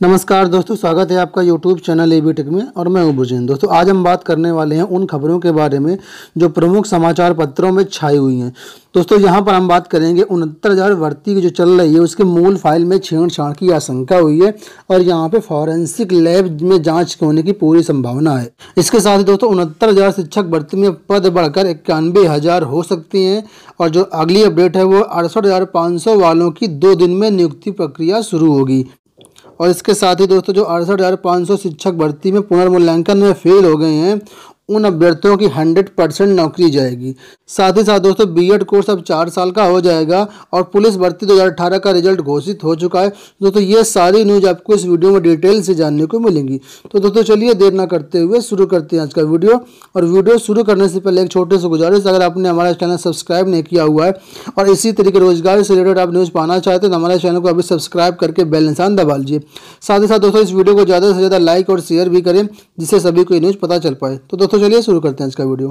नमस्कार दोस्तों, स्वागत है आपका YouTube चैनल एबी टेक में और मैं हूं बुजेन। दोस्तों आज हम बात करने वाले हैं उन खबरों के बारे में जो प्रमुख समाचार पत्रों में छाई हुई हैं। दोस्तों यहां पर हम बात करेंगे 69,000 भर्ती की जो चल रही है उसके मूल फाइल में छेड़छाड़ की आशंका हुई है और यहां पे फॉरेंसिक लैब में जांच होने की पूरी संभावना है। इसके साथ ही दोस्तों 69,000 शिक्षक भर्ती में पद बढ़कर 91,000 हो सकती हैं और जो अगली अपडेट है वो 68,500 वालों की 2 दिन में नियुक्ति प्रक्रिया शुरू होगी। और इसके साथ ही दोस्तों जो 68,500 शिक्षक भर्ती में पुनर्मूल्यांकन में फेल हो गए हैं उन अभ्यर्थियों की 100% नौकरी जाएगी। साथ ही साथ दोस्तों बीएड कोर्स अब 4 साल का हो जाएगा और पुलिस भर्ती 2018 का रिजल्ट घोषित हो चुका है। दोस्तों ये सारी न्यूज आपको इस वीडियो में डिटेल से जानने को मिलेंगी। तो दोस्तों चलिए देर ना करते हुए शुरू करते हैं आज का वीडियो। और वीडियो शुरू करने से पहले एक छोटे से गुजारिश, अगर आपने हमारा चैनल सब्सक्राइब नहीं किया हुआ है और इसी तरीके रोजगार से रिलेटेड आप न्यूज़ पाना चाहते हैं तो हमारे चैनल को अभी सब्सक्राइब करके बेल निशान दबा लीजिए। साथ ही साथ दोस्तों इस वीडियो को ज़्यादा से ज़्यादा लाइक और शेयर भी करें जिससे सभी को ये न्यूज़ पता चल पाए। तो दोस्तों चलिए शुरू करते हैं इसका वीडियो।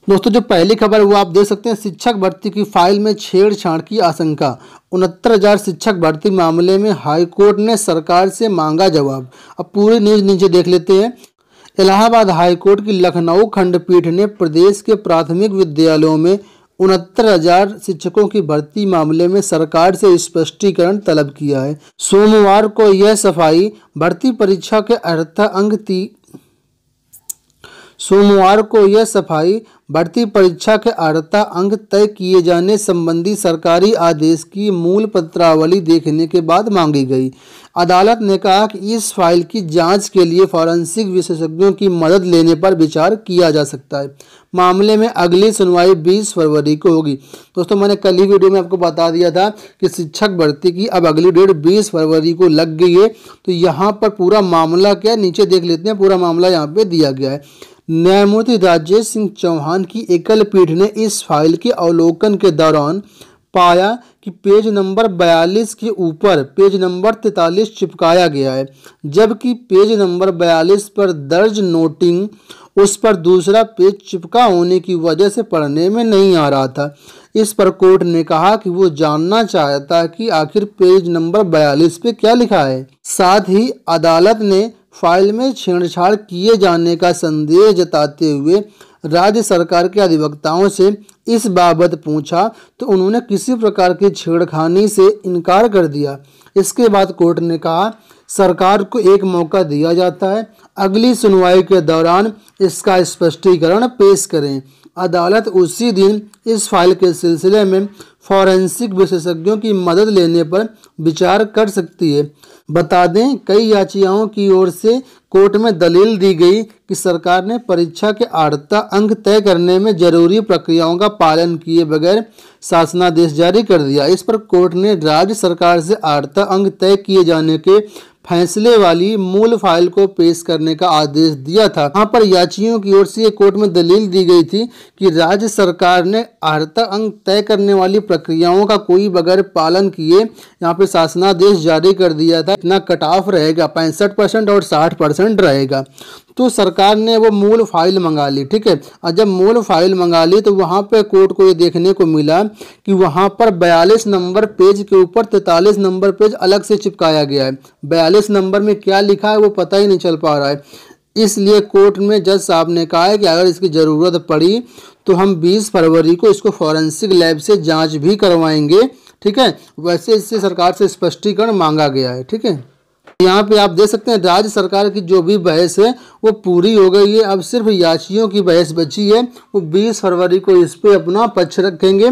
दोस्तों जो पहली खबर वो आप देख सकते हैं, शिक्षक भर्ती की फाइल में छेड़छाड़ की आशंका। 69,000 शिक्षक भर्ती मामले में हाईकोर्ट ने सरकार से मांगा जवाब। अब पूरी न्यूज नीचे देख लेते हैं। इलाहाबाद हाईकोर्ट की लखनऊ खंडपीठ ने प्रदेश के प्राथमिक विद्यालयों में 69,000 शिक्षकों की भर्ती मामले में सरकार से स्पष्टीकरण तलब किया है। सोमवार को यह सफाई भर्ती परीक्षा के अर्हता अंक सोमवार को यह सफाई भर्ती परीक्षा के अर्हता अंक तय किए जाने संबंधी सरकारी आदेश की मूल पत्रावली देखने के बाद मांगी गई। अदालत ने कहा कि इस फाइल की जांच के लिए फॉरेंसिक विशेषज्ञों की मदद लेने पर विचार किया जा सकता है। मामले में अगली सुनवाई 20 फरवरी को होगी। दोस्तों मैंने कल ही वीडियो में आपको बता दिया था कि शिक्षक भर्ती की अब अगली डेट 20 फरवरी को लग गई है। तो यहाँ पर पूरा मामला क्या, नीचे देख लेते हैं। पूरा मामला यहाँ पे दिया गया है। न्यायमूर्ति राजेश सिंह चौहान की एकल पीठ ने इस फाइल के अवलोकन के दौरान पाया कि पेज नंबर 42 के ऊपर पेज नंबर 43 चिपकाया गया है, जबकि पेज नंबर 42 पर दर्ज नोटिंग उस पर दूसरा पेज चिपका होने की वजह से पढ़ने में नहीं आ रहा था। इस पर कोर्ट ने कहा कि वो जानना चाहता कि आखिर पेज नंबर 42 पे क्या लिखा है। साथ ही अदालत ने फाइल में छेड़छाड़ किए जाने का संदेह जताते हुए राज्य सरकार के अधिवक्ताओं से इस बाबत पूछा तो उन्होंने किसी प्रकार की छेड़खानी से इनकार कर दिया। इसके बाद कोर्ट ने कहा सरकार को एक मौका दिया जाता है, अगली सुनवाई के दौरान इसका स्पष्टीकरण पेश करें। अदालत उसी दिन इस फाइल के सिलसिले में फॉरेंसिक विशेषज्ञों की मदद लेने पर विचार कर सकती है। बता दें कई याचिकाओं की ओर से कोर्ट में दलील दी गई कि सरकार ने परीक्षा के अर्हता अंक तय करने में जरूरी प्रक्रियाओं का पालन किए बगैर शासनादेश जारी कर दिया। इस पर कोर्ट ने राज्य सरकार से अर्हता अंक तय किए जाने के फैसले वाली मूल फाइल को पेश करने का आदेश दिया था। यहाँ पर याचियों की ओर से कोर्ट में दलील दी गई थी कि राज्य सरकार ने अर्हता अंक तय करने वाली प्रक्रियाओं का कोई बगैर पालन किए यहाँ पे शासनादेश जारी कर दिया था। इतना कट ऑफ रहेगा 65% और 60% रहेगा। तो सरकार ने वो मूल फाइल मंगा ली, ठीक है। और जब मूल फाइल मंगा ली तो वहाँ पे कोर्ट को ये देखने को मिला कि वहाँ पर 42 नंबर पेज के ऊपर 43 नंबर पेज अलग से चिपकाया गया है। 42 नंबर में क्या लिखा है वो पता ही नहीं चल पा रहा है। इसलिए कोर्ट में जज साहब ने कहा है कि अगर इसकी ज़रूरत पड़ी तो हम 20 फरवरी को इसको फॉरेंसिक लैब से जाँच भी करवाएंगे, ठीक है। वैसे इससे सरकार से स्पष्टीकरण मांगा गया है, ठीक है। यहाँ पे आप देख सकते हैं राज्य सरकार की जो भी बहस है वो पूरी हो गई है। अब सिर्फ याचियों की बहस बची है। वो 20 फरवरी को इस पे अपना पक्ष रखेंगे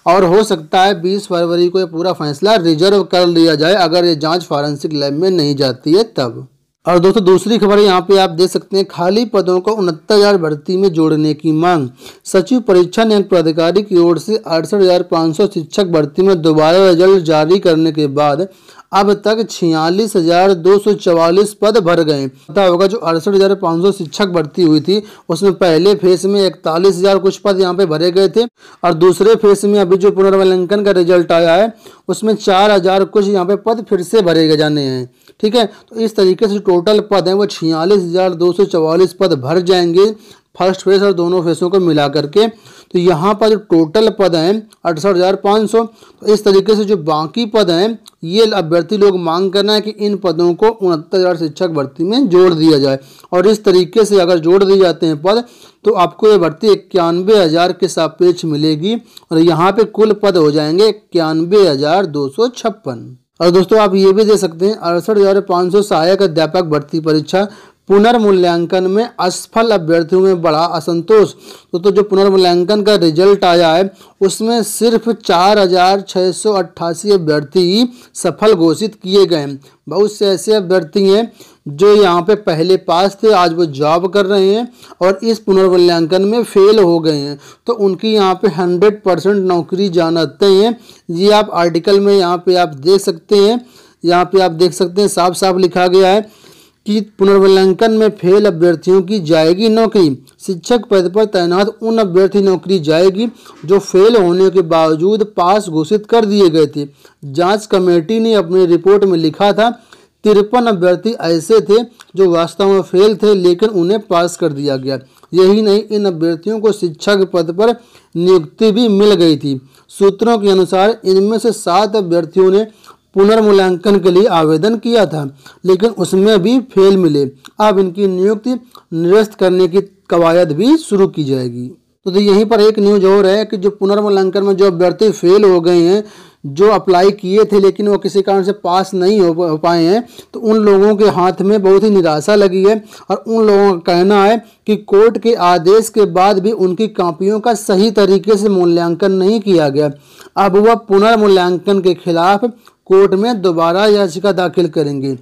और हो सकता है 20 फरवरी को ये पूरा फैसला रिजर्व कर लिया जाए अगर ये जांच फॉरेंसिक लैब में नहीं जाती है तब। और दोस्तों दूसरी खबर यहाँ पे आप देख सकते हैं, खाली पदों को 69,000 भर्ती में जोड़ने की मांग। सचिव परीक्षा नियंत्रण प्राधिकारी की ओर से 68,500 शिक्षक भर्ती में दोबारा रिजल्ट जारी करने के बाद अब तक 46,244 पद भर गए। पता होगा जो 68,500 शिक्षक भर्ती हुई थी उसमें पहले फेज में 41,000 कुछ पद यहाँ पे भरे गए थे और दूसरे फेज में अभी जो पुनर्मूल्यांकन का रिजल्ट आया है उसमें 4,000 कुछ यहाँ पे पद फिर से भरे गए जाने हैं, ठीक है। तो इस तरीके से टोटल पद हैं वो 46,244 पद भर जाएंगे फर्स्ट फेस और दोनों फेसों को मिला करके। तो यहाँ पर जो टोटल पद हैं 68,500। तो इस तरीके से जो बाकी पद हैं ये अभ्यर्थी लोग मांग करना है कि इन पदों को 69,000 शिक्षक भर्ती में जोड़ दिया जाए। और इस तरीके से अगर जोड़ दिए जाते हैं पद तो आपको ये भर्ती 91,000 के सापेक्ष मिलेगी और यहाँ पे कुल पद हो जाएंगे 91,256। और दोस्तों आप ये भी दे सकते हैं 68,500 सहायक अध्यापक भर्ती परीक्षा पुनर्मूल्यांकन में असफल अभ्यर्थियों में बड़ा असंतोष। तो जो पुनर्मूल्यांकन का रिजल्ट आया है उसमें सिर्फ 4,688 अभ्यर्थी ही सफल घोषित किए गए हैं। बहुत से ऐसे अभ्यर्थी हैं जो यहाँ पे पहले पास थे, आज वो जॉब कर रहे हैं और इस पुनर्मूल्यांकन में फेल हो गए हैं। तो उनकी यहाँ पे 100% नौकरी जाना तय है। ये आप आर्टिकल में यहाँ पे आप देख सकते हैं, यहाँ पे आप देख सकते हैं साफ साफ लिखा गया है कि पुनर्मूल्यांकन में फेल अभ्यर्थियों की जाएगी नौकरी। शिक्षक पद पर तैनात उन अभ्यर्थी नौकरी जाएगी जो फेल होने के बावजूद पास घोषित कर दिए गए थे। जांच कमेटी ने अपनी रिपोर्ट में लिखा था 53 अभ्यर्थी ऐसे थे जो वास्तव में फेल थे लेकिन उन्हें पास कर दिया गया। यही नहीं, इन अभ्यर्थियों को शिक्षक पद पर नियुक्ति भी मिल गई थी। सूत्रों के अनुसार इनमें से 7 अभ्यर्थियों ने पुनर्मूल्यांकन के लिए आवेदन किया था लेकिन उसमें भी फेल मिले। अब इनकी नियुक्ति निरस्त करने की कवायद भी शुरू की जाएगी। तो यहीं पर एक न्यूज और है कि जो पुनर्मूल्यांकन में जो अभ्यर्थी फेल हो गए हैं, जो अप्लाई किए थे लेकिन वो किसी कारण से पास नहीं हो पाए हैं, तो उन लोगों के हाथ में बहुत ही निराशा लगी है और उन लोगों का कहना है कि कोर्ट के आदेश के बाद भी उनकी कॉपियों का सही तरीके से मूल्यांकन नहीं किया गया। अब वह पुनर्मूल्यांकन के खिलाफ कोर्ट में दोबारा याचिका दाखिल करेंगे।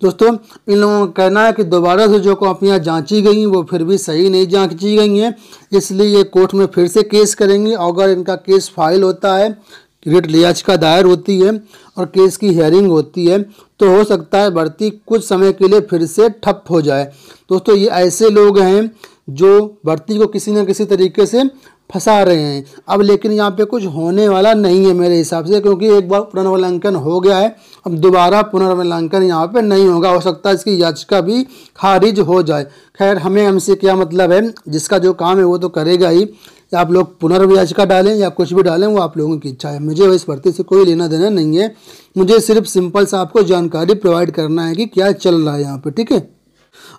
दोस्तों इन लोगों का कहना है कि दोबारा से जो कॉपियाँ जांची गई वो फिर भी सही नहीं जांची गई हैं, इसलिए ये कोर्ट में फिर से केस करेंगे। अगर इनका केस फाइल होता है, रिट याचिका दायर होती है और केस की हियरिंग होती है तो हो सकता है भर्ती कुछ समय के लिए फिर से ठप हो जाए। दोस्तों ये ऐसे लोग हैं जो भर्ती को किसी न किसी तरीके से फंसा रहे हैं। अब लेकिन यहाँ पे कुछ होने वाला नहीं है मेरे हिसाब से, क्योंकि एक बार पुनर्मूल्यांकन हो गया है, अब दोबारा पुनर्मूल्यांकन यहाँ पे नहीं होगा। हो सकता है इसकी याचिका भी खारिज हो जाए। खैर हमें हमसे क्या मतलब है, जिसका जो काम है वो तो करेगा ही। आप लोग पुनर्याचिका डालें या कुछ भी डालें वो आप लोगों की इच्छा है, मुझे इस भर्ती से कोई लेना देना नहीं है। मुझे सिर्फ सिंपल सा आपको जानकारी प्रोवाइड करना है कि क्या चल रहा है यहाँ पे, ठीक है।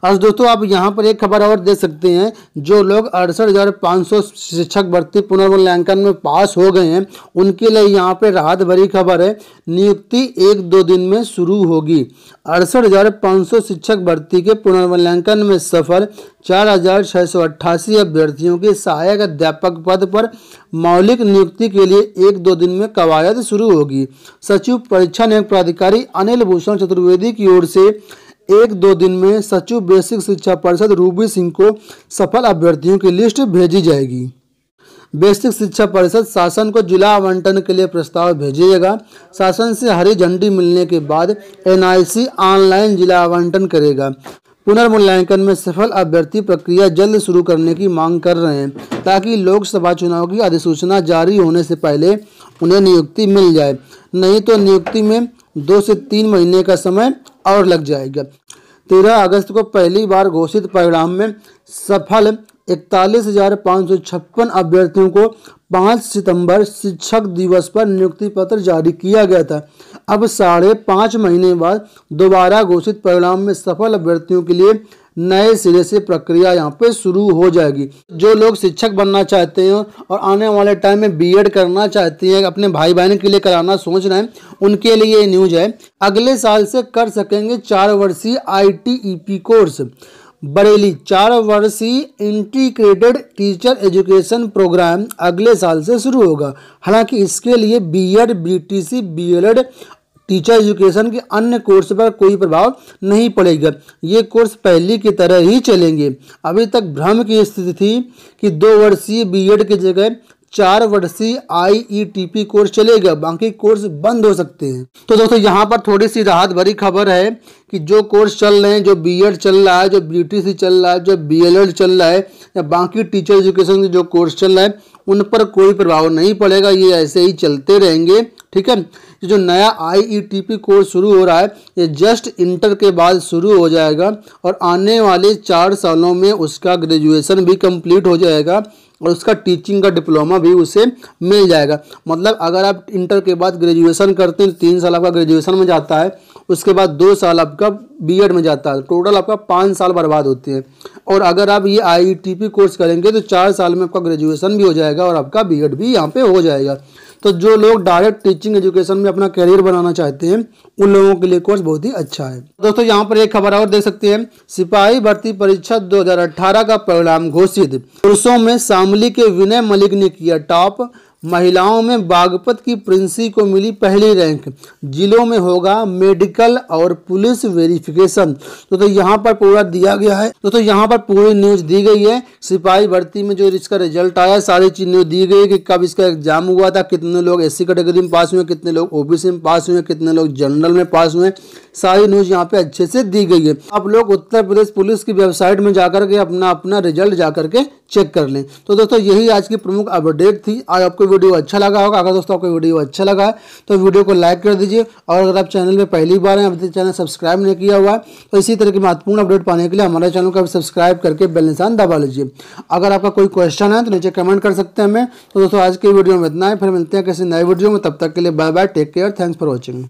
और दोस्तों आप यहाँ पर एक खबर और देख सकते हैं, जो लोग 68,500 शिक्षक भर्ती पुनर्मूल्यांकन में पास हो गए हैं उनके लिए यहाँ पे राहत भरी खबर है। नियुक्ति 1-2 दिन में शुरू होगी। 68,500 शिक्षक भर्ती के पुनर्मूल्यांकन में सफल 4,688 अभ्यर्थियों के सहायक अध्यापक पद पर मौलिक नियुक्ति के लिए 1-2 दिन में कवायद शुरू होगी। सचिव परीक्षा नियोजन प्राधिकारी अनिल भूषण चतुर्वेदी की ओर से 1-2 दिन में सचिव बेसिक शिक्षा परिषद रूबी सिंह को सफल अभ्यर्थियों की लिस्ट भेजी जाएगी। बेसिक शिक्षा परिषद शासन को जिला आवंटन के लिए प्रस्ताव भेजेगा। शासन से हरी झंडी मिलने के बाद NIC ऑनलाइन जिला आवंटन करेगा। पुनर्मूल्यांकन में सफल अभ्यर्थी प्रक्रिया जल्द शुरू करने की मांग कर रहे हैं ताकि लोकसभा चुनाव की अधिसूचना जारी होने से पहले उन्हें नियुक्ति मिल जाए, नहीं तो नियुक्ति में 2 से 3 महीने का समय और लग जाएगा। 13 अगस्त को पहली बार घोषित परिणाम में सफल 41,556 अभ्यर्थियों को 5 सितंबर शिक्षक दिवस पर नियुक्ति पत्र जारी किया गया था। अब 5.5 महीने बाद दोबारा घोषित परिणाम में सफल अभ्यर्थियों के लिए नए सिरे से प्रक्रिया यहाँ पे शुरू हो जाएगी। जो लोग शिक्षक बनना चाहते हैं और आने वाले टाइम में B.Ed करना चाहते हैं, अपने भाई बहन के लिए कराना सोच रहे हैं, उनके लिए ये न्यूज है। अगले साल से कर सकेंगे 4 वर्षीय ITEP कोर्स। बरेली 4 वर्षीय इंटीग्रेटेड टीचर एजुकेशन प्रोग्राम अगले साल से शुरू होगा। हालांकि इसके लिए B.Ed, BTC, BLED teacher education के अन्य कोर्स पर कोई प्रभाव नहीं पड़ेगा। ये कोर्स पहले की तरह ही चलेंगे। अभी तक भ्रम की स्थिति थी कि 2 वर्षीय B.Ed की जगह 4 वर्षीय IETP कोर्स चलेगा, बाकी कोर्स बंद हो सकते हैं। तो दोस्तों यहाँ पर थोड़ी सी राहत भरी खबर है कि जो कोर्स चल रहे हैं, जो B.Ed चल रहा है, जो BTC चल रहा है, जो BLED चल रहा है या बाकी टीचर एजुकेशन के जो कोर्स चल रहा है, उन पर कोई प्रभाव नहीं पड़ेगा। ये ऐसे ही चलते रहेंगे, ठीक है। ये जो नया IETP कोर्स शुरू हो रहा है ये जस्ट इंटर के बाद शुरू हो जाएगा और आने वाले 4 सालों में उसका ग्रेजुएशन भी कंप्लीट हो जाएगा और उसका टीचिंग का डिप्लोमा भी उसे मिल जाएगा। मतलब अगर आप इंटर के बाद ग्रेजुएशन करते हैं 3 साल आपका ग्रेजुएशन में जाता है, उसके बाद 2 साल आपका बीएड में जाता है, टोटल आपका 5 साल बर्बाद होते हैं। और अगर आप ये IETP कोर्स करेंगे तो 4 साल में आपका ग्रेजुएशन भी हो जाएगा और आपका बीएड भी यहाँ पे हो जाएगा। तो जो लोग डायरेक्ट टीचिंग एजुकेशन में अपना करियर बनाना चाहते हैं उन लोगों के लिए कोर्स बहुत ही अच्छा है। दोस्तों यहाँ पर एक खबर और देख सकते हैं, सिपाही भर्ती परीक्षा 2018 का परिणाम घोषित। पुरुषों में शामली के विनय मलिक ने किया टॉप, महिलाओं में बागपत की प्रिंसी को मिली पहली रैंक, जिलों में होगा मेडिकल और पुलिस वेरिफिकेशन। तो यहाँ पर पूरा दिया गया है, तो यहाँ पर पूरी न्यूज दी गई है। सिपाही भर्ती में जो इसका रिजल्ट आया सारी चीज न्यूज दी गई कि कब इसका एग्जाम हुआ था, कितने लोग SC कैटेगरी में पास हुए, कितने लोग OBC में पास हुए, कितने लोग जनरल में पास हुए, सारी न्यूज यहाँ पे अच्छे से दी गई है। आप लोग उत्तर प्रदेश पुलिस की वेबसाइट में जाकर के अपना रिजल्ट जाकर के चेक कर लें। तो दोस्तों यही आज की प्रमुख अपडेट थी। आज आपको वीडियो अच्छा लगा होगा। अगर दोस्तों आपको वीडियो अच्छा लगा है तो वीडियो को लाइक कर दीजिए और अगर आप चैनल में पहली बार हैं, अभी तक चैनल सब्सक्राइब नहीं किया हुआ है तो इसी तरह की महत्वपूर्ण अपडेट पाने के लिए हमारे चैनल को सब्सक्राइब करके बेल निशान दबा लीजिए। अगर आपका कोई क्वेश्चन है तो नीचे कमेंट कर सकते हैं हमें। तो दोस्तों आज की वीडियो में इतना है, फिर मिलते हैं किसी नए वीडियो में, तब तक के लिए bye bye, take care, thanks for watching.